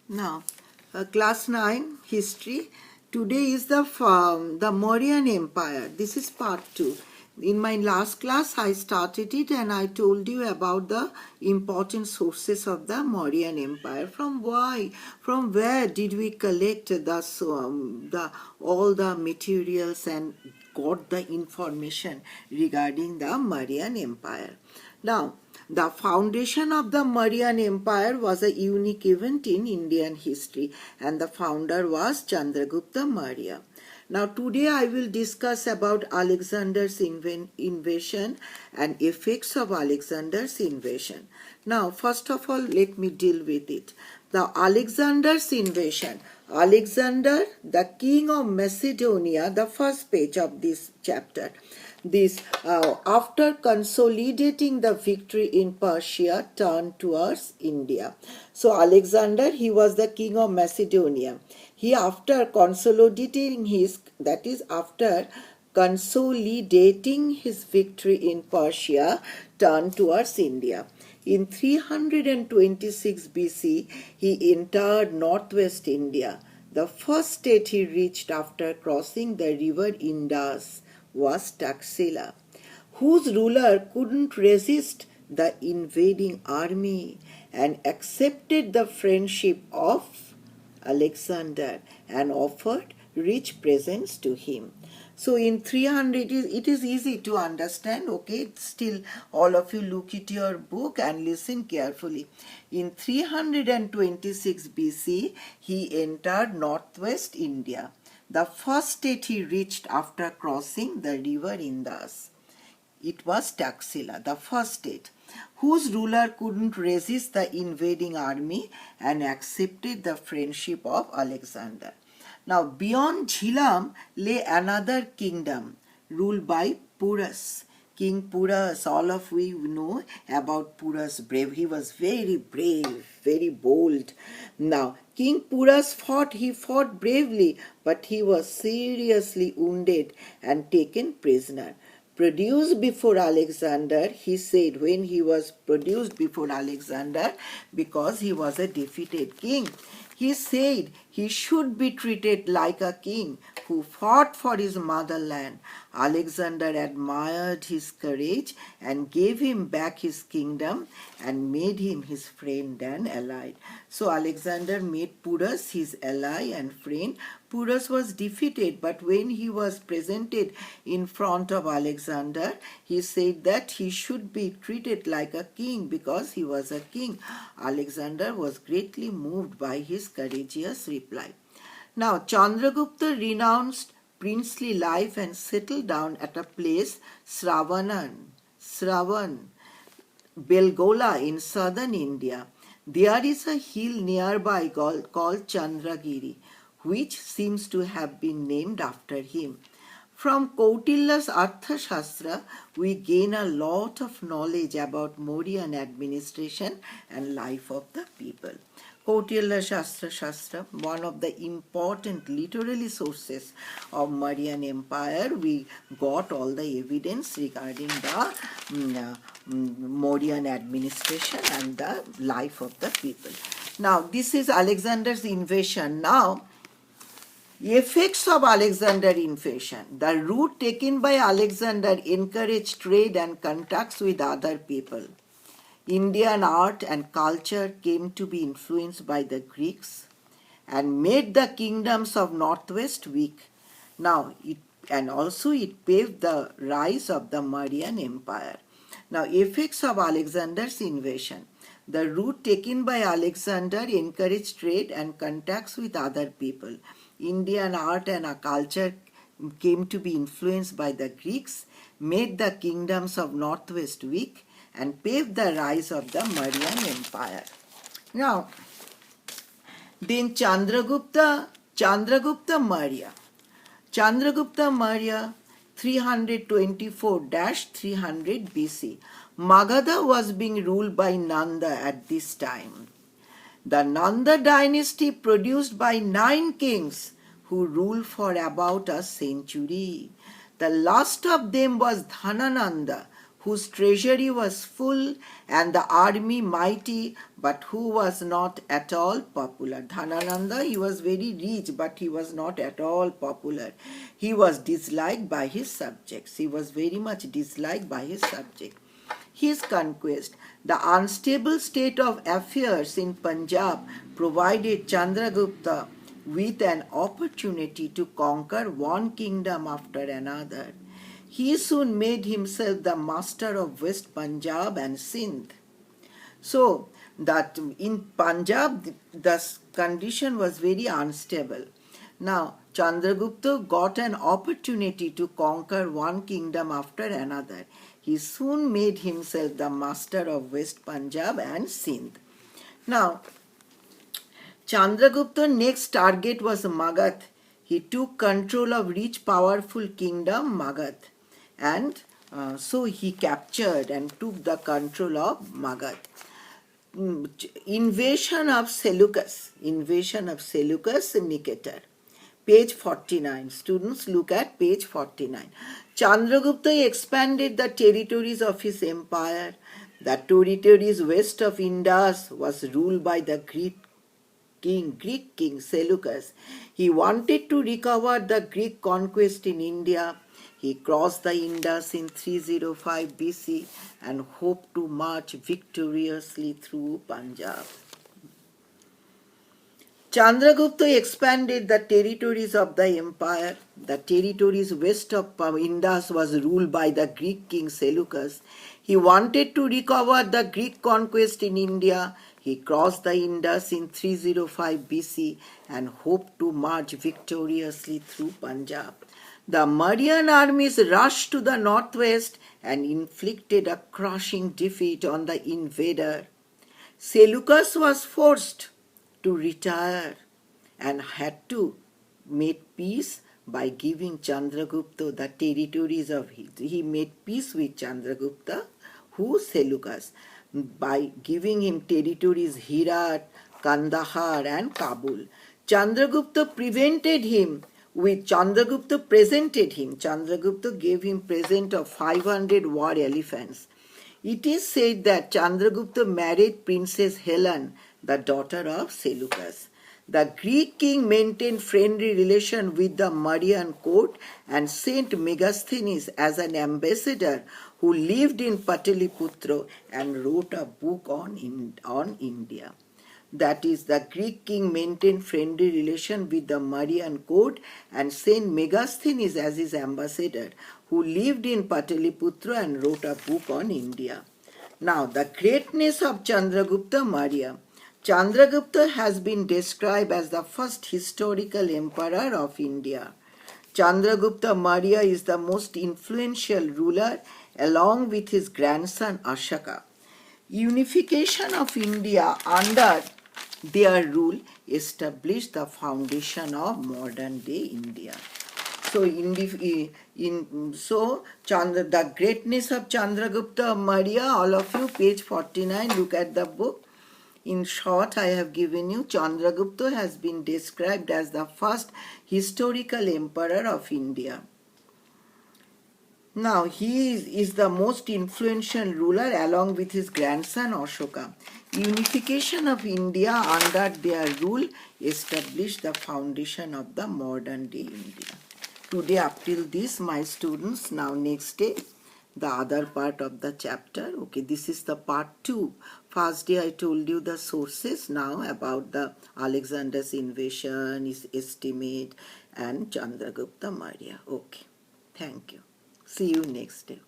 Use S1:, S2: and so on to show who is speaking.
S1: Now, class 9 history. Today is the Mauryan Empire. This is part 2. In my last class, I started it and I told you about the important sources of the Mauryan Empire. From where did we collect all the materials and got the information regarding the Mauryan Empire. Now, the foundation of the Mauryan Empire was a unique event in Indian history, and the founder was Chandragupta Maurya. Now today I will discuss about Alexander's invasion and effects of Alexander's invasion. Now first of all let me deal with it. The Alexander's invasion. Alexander, the king of Macedonia, the first page of this chapter. After consolidating the victory in Persia, turned towards India. So Alexander, he was the king of Macedonia. He after consolidating his victory in Persia, turned towards India. In 326 BC, he entered northwest India. The first state he reached after crossing the river Indus was Taxila, whose ruler couldn't resist the invading army and accepted the friendship of Alexander and offered rich presents to him. So in 300, it is easy to understand, okay? Still, all of you look at your book and listen carefully. In 326 BC, he entered northwest India, the first state he reached after crossing the river Indus. It was Taxila, the first state, whose ruler couldn't resist the invading army and accepted the friendship of Alexander. Now, beyond Jhilam lay another kingdom ruled by Purus. King Purus, all of we know about Purus brave. He was very brave, very bold. Now, King Purus fought bravely, but he was seriously wounded and taken prisoner. Produced before Alexander, he said when he was produced before Alexander, because he was a defeated king, he said he should be treated like a king who fought for his motherland. Alexander admired his courage and gave him back his kingdom and made him his friend and ally. So Alexander made Purus his ally and friend. Purus was defeated, but when he was presented in front of Alexander, he said that he should be treated like a king because he was a king. Alexander was greatly moved by his courageous reply. Now, Chandragupta renounced princely life and settled down at a place, Sravan, Belgola in southern India. There is a hill nearby called Chandragiri, which seems to have been named after him. From Kautilya's Arthashastra, we gain a lot of knowledge about Mauryan administration and life of the people. Kautilya's Shastra, one of the important literary sources of Mauryan Empire, we got all the evidence regarding the Mauryan administration and the life of the people. Now, this is Alexander's invasion. Now, effects of Alexander's invasion. The route taken by Alexander encouraged trade and contacts with other people. Indian art and culture came to be influenced by the Greeks and made the kingdoms of Northwest weak. Now, it paved the rise of the Mauryan Empire. Now, effects of Alexander's invasion. The route taken by Alexander encouraged trade and contacts with other people. Indian art and culture came to be influenced by the Greeks, made the kingdoms of Northwest weak, and paved the rise of the Mauryan Empire. Now, then Chandragupta Maurya. Chandragupta Maurya 324-300 BC. Magadha was being ruled by Nanda at this time. The Nanda dynasty produced by 9 kings who ruled for about a century. The last of them was Dhanananda, whose treasury was full and the army mighty, but who was not at all popular. Dhanananda, he was very rich, but he was not at all popular. He was disliked by his subjects. He was very much disliked by his subjects. His conquest, the unstable state of affairs in Punjab, provided Chandragupta with an opportunity to conquer one kingdom after another. He soon made himself the master of West Punjab and Sindh. So that in Punjab the condition was very unstable. Now Chandragupta got an opportunity to conquer one kingdom after another. He soon made himself the master of West Punjab and Sindh. Now Chandragupta's next target was Magadh. He took control of rich powerful kingdom Magadh, and so he captured and took the control of Magadh. Invasion of Seleucus Nicator. Page 49. Students, look at page 49. Chandragupta expanded the territories of his empire. The territories west of Indus was ruled by the Greek king Seleucus. He wanted to recover the Greek conquest in India. He crossed the Indus in 305 BC and hoped to march victoriously through Punjab. Chandragupta expanded the territories of the empire. The territories west of Indus was ruled by the Greek king Seleucus. He wanted to recover the Greek conquest in India. He crossed the Indus in 305 BC and hoped to march victoriously through Punjab. The Mauryan armies rushed to the northwest and inflicted a crushing defeat on the invader. Seleucus was forced to retire and had to make peace by giving Chandragupta the territories of his. He made peace with Chandragupta, who Seleucus, by giving him territories Herat, Kandahar and Kabul. Chandragupta presented him. Chandragupta gave him present of 500 war elephants. It is said that Chandragupta married Princess Helen, the daughter of Seleucus. The Greek king maintained friendly relation with the Mauryan court and sent Megasthenes as an ambassador who lived in Pataliputra and wrote a book on India. That is, the Greek king maintained friendly relation with the Mauryan court and sent Megasthenes as his ambassador who lived in Pataliputra and wrote a book on India. Now, the greatness of Chandragupta Maurya. Chandragupta has been described as the first historical emperor of India. Chandragupta Maurya is the most influential ruler along with his grandson Ashoka. Unification of India under their rule established the foundation of modern day India. So, the greatness of Chandragupta Maurya, all of you, page 49, look at the book. In short, I have given you Chandragupta has been described as the first historical emperor of India. Now, he is the most influential ruler along with his grandson Ashoka. Unification of India under their rule established the foundation of the modern day India. Today, up till this, my students, now next day, the other part of the chapter. Okay, this is the part 2. First day I told you the sources, now about the Alexander's invasion, his estimate and Chandragupta Maurya. Okay, thank you. See you next day.